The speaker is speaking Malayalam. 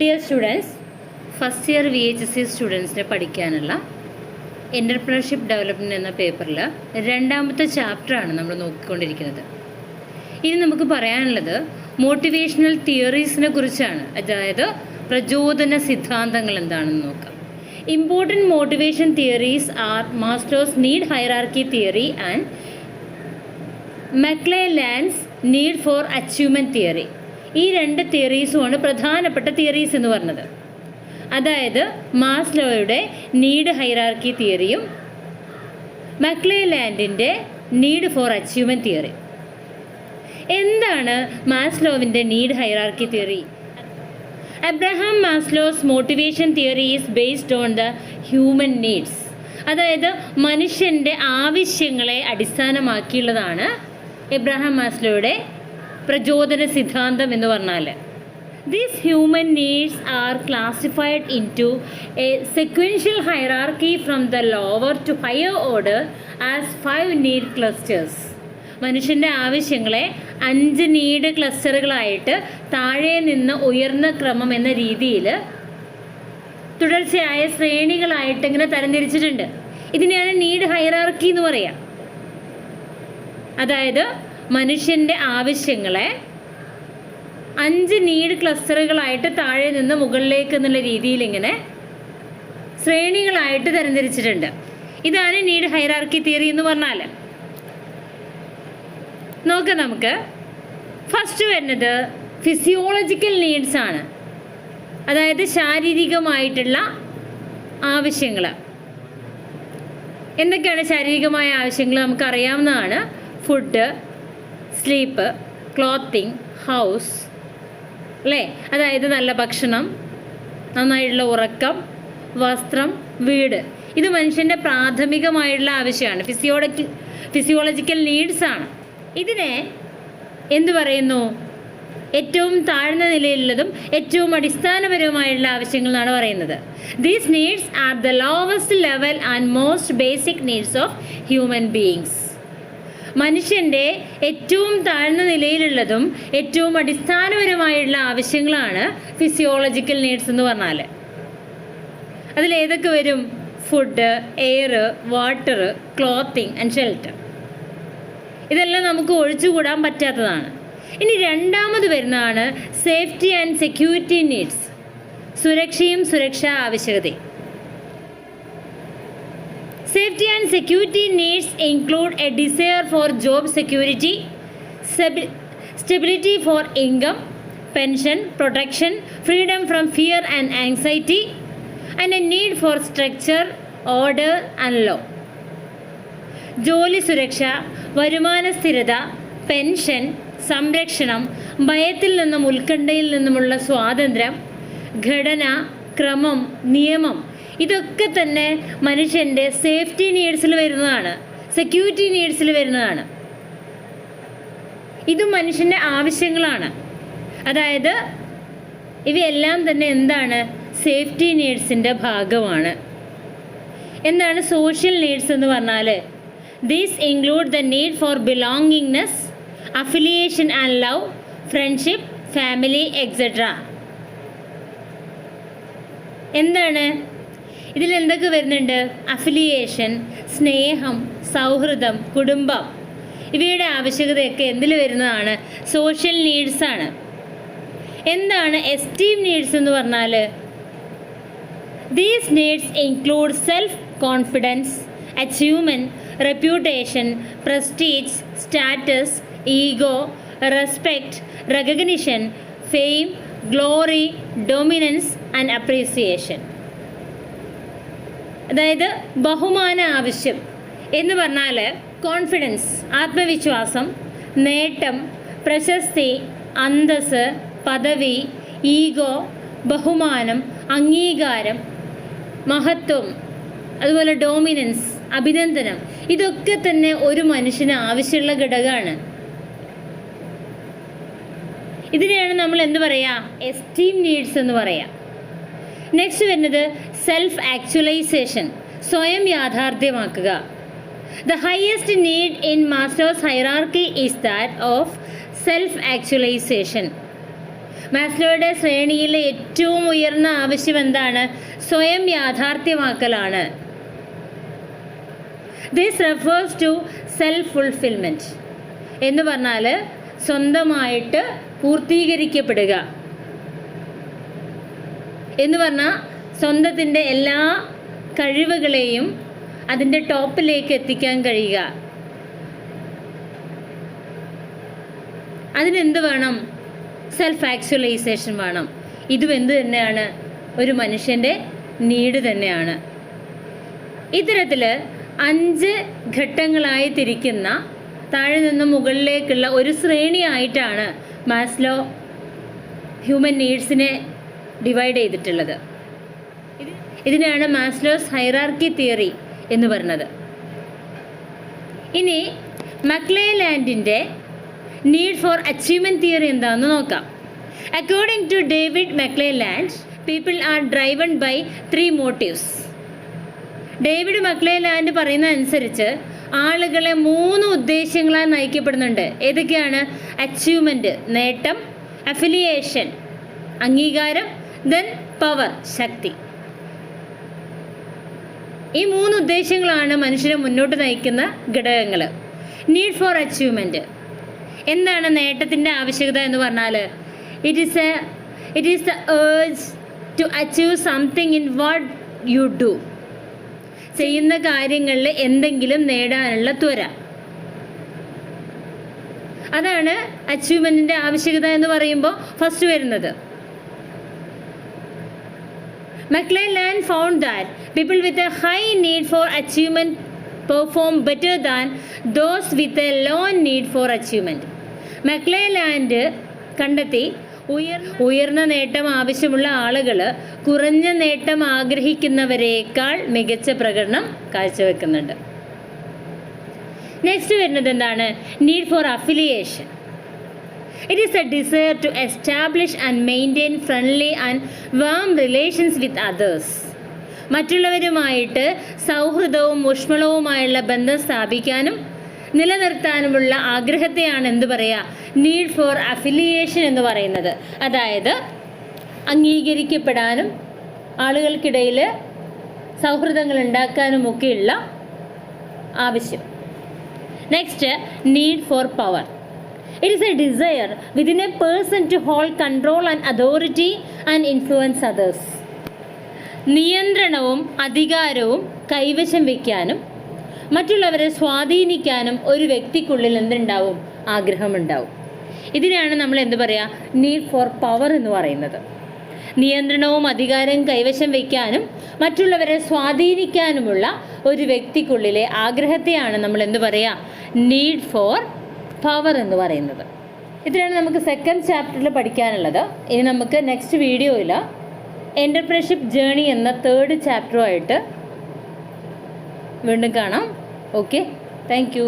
Dear students, first year VHSC സ്റ്റുഡൻസിനെ പഠിക്കാനുള്ള എൻ്റർപ്രണർഷിപ്പ് ഡെവലപ്മെൻറ്റ് എന്ന പേപ്പറിൽ രണ്ടാമത്തെ ചാപ്റ്ററാണ് നമ്മൾ നോക്കിക്കൊണ്ടിരിക്കുന്നത്. ഇനി നമുക്ക് പറയാനുള്ളത് മോട്ടിവേഷണൽ തിയറീസിനെ കുറിച്ചാണ്. അതായത് പ്രചോദന സിദ്ധാന്തങ്ങൾ എന്താണെന്ന് നോക്കാം. Important motivation theories are Maslow's need hierarchy theory and McClelland's need for achievement theory. ഈ രണ്ട് തിയറീസുമാണ് പ്രധാനപ്പെട്ട തിയറീസ് എന്ന് പറഞ്ഞത്. അതായത് മാസ്ലോയുടെ നീഡ് ഹൈറാർക്കി തിയറിയും മക്ലെലാൻഡിൻ്റെ നീഡ് ഫോർ അച്ചീവ്മെൻറ്റ് തിയറി. എന്താണ് മാസ്ലോവിൻ്റെ need hierarchy theory? Abraham Maslow's motivation theory is based on the human needs. അതായത് മനുഷ്യൻ്റെ ആവശ്യങ്ങളെ അടിസ്ഥാനമാക്കിയുള്ളതാണ് എബ്രഹാം മാസ്ലോയുടെ പ്രചോദന സിദ്ധാന്തം എന്ന് പറഞ്ഞാൽ. These human needs are classified into a sequential hierarchy from the lower to higher order as 5 need clusters. മനുഷ്യൻ്റെ ആവശ്യങ്ങളെ 5 നീഡ് ക്ലസ്റ്ററുകളായിട്ട് താഴെ നിന്ന് ഉയർന്ന ക്രമം എന്ന രീതിയിൽ തുടർച്ചയായ ശ്രേണികളായിട്ട് ഇങ്ങനെ തരംതിരിച്ചിട്ടുണ്ട്. ഇതിനെയാണ് നീഡ് ഹൈറാർക്കി എന്ന് പറയാം. അതായത് മനുഷ്യൻ്റെ ആവശ്യങ്ങളെ 5 നീഡ് ക്ലസ്റ്ററുകളായിട്ട് താഴെ നിന്ന് മുകളിലേക്ക് എന്നുള്ള രീതിയിൽ ഇങ്ങനെ ശ്രേണികളായിട്ട് തരംതിരിച്ചിട്ടുണ്ട്. ഇതാണ് നീഡ് ഹൈറാർക്കി തിയറി എന്ന് പറഞ്ഞാൽ. നോക്കാം നമുക്ക്. ഫസ്റ്റ് വരുന്നത് ഫിസിയോളജിക്കൽ നീഡ്സ് ആണ്. അതായത് ശാരീരികമായിട്ടുള്ള ആവശ്യങ്ങൾ. എന്തൊക്കെയാണ് ശാരീരികമായ ആവശ്യങ്ങൾ? നമുക്കറിയാവുന്നതാണ്. ഫുഡ്, സ്ലീപ്പ്, ക്ലോത്തിങ്, ഹൗസ്, അല്ലേ? അതായത് നല്ല ഭക്ഷണം, നന്നായിട്ടുള്ള ഉറക്കം, വസ്ത്രം, വീട്. ഇത് മനുഷ്യൻ്റെ പ്രാഥമികമായിട്ടുള്ള ആവശ്യമാണ്. ഫിസിയോളജിക്കൽ നീഡ്സ് ആണ്. ഇതിനെ എന്തു പറയുന്നു? ഏറ്റവും താഴ്ന്ന നിലയിലുള്ളതും ഏറ്റവും അടിസ്ഥാനപരവുമായിട്ടുള്ള ആവശ്യങ്ങൾ എന്നാണ് പറയുന്നത്. These needs are the lowest level and most basic needs of human beings. മനുഷ്യൻ്റെ ഏറ്റവും താഴ്ന്ന നിലയിലുള്ളതും ഏറ്റവും അടിസ്ഥാനപരമായുള്ള ആവശ്യങ്ങളാണ് ഫിസിയോളജിക്കൽ നീഡ്സ് എന്ന് പറഞ്ഞാൽ. അതിലേതൊക്കെ വരും? Food, air, water, clothing and shelter. ഇതെല്ലാം നമുക്ക് ഒഴിച്ചുകൂടാൻ പറ്റാത്തതാണ്. ഇനി രണ്ടാമത് വരുന്നതാണ് സേഫ്റ്റി ആൻഡ് സെക്യൂരിറ്റി നീഡ്സ്. സുരക്ഷയും സുരക്ഷാ ആവശ്യകതയും. Safety and security needs include a desire for job security, stability for income, pension, protection, freedom from fear and anxiety, and a need for structure, order and law. ജോലി സുരക്ഷ, വരുമാന സ്ഥിരത, പെൻഷൻ, സംരക്ഷണം, ഭയത്തിൽ നിന്നും ഉത്കണ്ഠയിൽ നിന്നുമുള്ള സ്വാതന്ത്ര്യം, ഘടന, ക്രമം, നിയമം, ഇതൊക്കെ തന്നെ മനുഷ്യൻ്റെ സേഫ്റ്റി നീഡ്സിൽ വരുന്നതാണ്, സെക്യൂരിറ്റി നീഡ്സിൽ വരുന്നതാണ്. ഇതും മനുഷ്യൻ്റെ ആവശ്യങ്ങളാണ്. അതായത് ഇവയെല്ലാം തന്നെ എന്താണ്? സേഫ്റ്റി നീഡ്സിൻ്റെ ഭാഗമാണ്. എന്താണ് സോഷ്യൽ നീഡ്സ് എന്ന് പറഞ്ഞാൽ? These include the need for belongingness, affiliation and love, friendship, family etcetera. എന്താണ് ഇതിലെന്തൊക്കെ വരുന്നുണ്ട്? അഫിലിയേഷൻ, സ്നേഹം, സൗഹൃദം, കുടുംബം, ഇവയുടെ ആവശ്യകതയൊക്കെ എന്തിൽ വരുന്നതാണ്? സോഷ്യൽ നീഡ്സാണ്. എന്താണ് എസ്റ്റീം നീഡ്സ് എന്ന് പറഞ്ഞാൽ? These needs include self confidence, achievement, reputation, prestige, status, ego, respect, recognition, fame, glory, dominance and appreciation. അതായത് ബഹുമാന ആവശ്യം എന്ന് പറഞ്ഞാൽ കോൺഫിഡൻസ്, ആത്മവിശ്വാസം, നേട്ടം, പ്രശസ്തി, അന്തസ്സ്, പദവി, ഈഗോ, ബഹുമാനം, അംഗീകാരം, മഹത്വം, അതുപോലെ ഡോമിനൻസ്, അഭിനന്ദനം, ഇതൊക്കെ തന്നെ ഒരു മനുഷ്യന് ആവശ്യമുള്ള ഘടകമാണ്. ഇതിനെയാണ് നമ്മൾ എന്ത് പറയുക? എസ്റ്റീം നീഡ്സ് എന്ന് പറയാം. നെക്സ്റ്റ് വരുന്നത് സെൽഫ് ആക്ച്വലൈസേഷൻ, സ്വയം യാഥാർത്ഥ്യമാക്കുക. The highest need in Maslow's hierarchy is that of self actualisation. മാസ്ലോയുടെ ശ്രേണിയിലെ ഏറ്റവും ഉയർന്ന ആവശ്യം എന്താണ്? സ്വയം യാഥാർത്ഥ്യമാക്കലാണ്. This refers to self fulfilment എന്ന് പറഞ്ഞാൽ സ്വന്തമായിട്ട് പൂർത്തീകരിക്കപ്പെടുക എന്ന് പറഞ്ഞാൽ സ്വന്തത്തിൻ്റെ എല്ലാ കഴിവുകളെയും അതിൻ്റെ ടോപ്പിലേക്ക് എത്തിക്കാൻ കഴിയുക. അതിനെന്ത് വേണം? സെൽഫ് ആക്ച്വലൈസേഷൻ വേണം. ഇതും എന്ത് തന്നെയാണ്? ഒരു മനുഷ്യൻ്റെ നീഡ് തന്നെയാണ്. ഇത്തരത്തിൽ 5 ഘട്ടങ്ങളായി തിരിക്കുന്ന താഴെ നിന്നും മുകളിലേക്കുള്ള ഒരു ശ്രേണിയായിട്ടാണ് മാസ്ലോ ഹ്യൂമൻ നീഡ്സിനെ ഡിവൈഡ് ചെയ്തിട്ടുള്ളത്. ഇതിനാണ് മാസ്ലോസ് ഹൈറാർക്കി തിയറി എന്ന് പറയുന്നത്. ഇനി മക്ലേലാൻഡിൻ്റെ നീഡ് ഫോർ അച്ചീവ്മെൻറ്റ് തിയറി എന്താണെന്ന് നോക്കാം. According to David McClelland, people are driven by 3 motives. David McClelland പറയുന്ന അനുസരിച്ച് ആളുകളെ 3 ഉദ്ദേശങ്ങളാൽ നയിക്കപ്പെടുന്നുണ്ട്. ഏതൊക്കെയാണ്? അച്ചീവ്മെൻറ്റ്, നേട്ടം; അഫിലിയേഷൻ, അംഗീകാരം; ദെൻ പവർ, ശക്തി. ഈ 3 ഉദ്ദേശങ്ങളാണ് മനുഷ്യനെ മുന്നോട്ട് നയിക്കുന്ന ഘടകങ്ങൾ. നീഡ് ഫോർ അച്ചീവ്മെൻറ്റ് എന്താണ്? നേട്ടത്തിൻ്റെ ആവശ്യകത എന്ന് പറഞ്ഞാൽ it is the urge to achieve something in what you do. ചെയ്യുന്ന കാര്യങ്ങളിൽ എന്തെങ്കിലും നേടാനുള്ള ത്വര, അതാണ് അച്ചീവ്മെൻറ്റിൻ്റെ ആവശ്യകത എന്ന് പറയുമ്പോൾ ഫസ്റ്റ് വരുന്നത്. McClelland found that people with a high need for achievement perform better than those with a low need for achievement. മക്ലേലാൻഡ് കണ്ടെത്തി ഉയർന്ന നേട്ടം ആവശ്യമുള്ള ആളുകൾ കുറഞ്ഞ നേട്ടം ആഗ്രഹിക്കുന്നവരേക്കാൾ മികച്ച പ്രകടനം കാഴ്ചവെക്കുന്നുണ്ട്. നെക്സ്റ്റ് വരുന്നത് എന്താണ്? Need for affiliation. It is a desire to establish and maintain friendly and warm relations with others. മറ്റുള്ളവരുമായിട്ട് സൗഹൃദവും ഊഷ്മളവുമായുള്ള ബന്ധം സ്ഥാപിക്കാനും നിലനിർത്താനുമുള്ള ആഗ്രഹത്തെയാണ് എന്ത് പറയുക? നീഡ് ഫോർ അഫിലിയേഷൻ എന്ന് പറയുന്നത്. അതായത് അംഗീകരിക്കപ്പെടാനും ആളുകൾക്കിടയിൽ സൗഹൃദങ്ങൾ ഉണ്ടാക്കാനുമൊക്കെയുള്ള ആവശ്യം. Next, need for power. It is a desire within a person to hold control and authority and influence others. നിയന്ത്രണവും അധികാരവും കൈവശം വയ്ക്കാനും മറ്റുള്ളവരെ സ്വാധീനിക്കാനും ഒരു വ്യക്തിക്കുള്ളിൽ എന്തുണ്ടാവും? ആഗ്രഹമുണ്ടാവും. ഇതിനാണ് നമ്മൾ എന്ത് പറയുക? നീഡ് ഫോർ പവർ എന്ന് പറയുന്നത്. നിയന്ത്രണവും അധികാരവും കൈവശം വയ്ക്കാനും മറ്റുള്ളവരെ സ്വാധീനിക്കാനുമുള്ള ഒരു വ്യക്തിക്കുള്ളിലെ ആഗ്രഹത്തെയാണ് നമ്മൾ എന്ത് പറയുക? നീഡ് ഫോർ പവർ എന്ന് പറയുന്നത്. ഇതിനാണ് നമുക്ക് സെക്കൻഡ് ചാപ്റ്ററിൽ പഠിക്കാനുള്ളത്. ഇനി നമുക്ക് നെക്സ്റ്റ് വീഡിയോയിൽ എൻ്റർപ്രനർഷിപ്പ് ജേണി എന്ന 3rd ചാപ്റ്ററുമായിട്ട് വീണ്ടും കാണാം. Okay, thank you.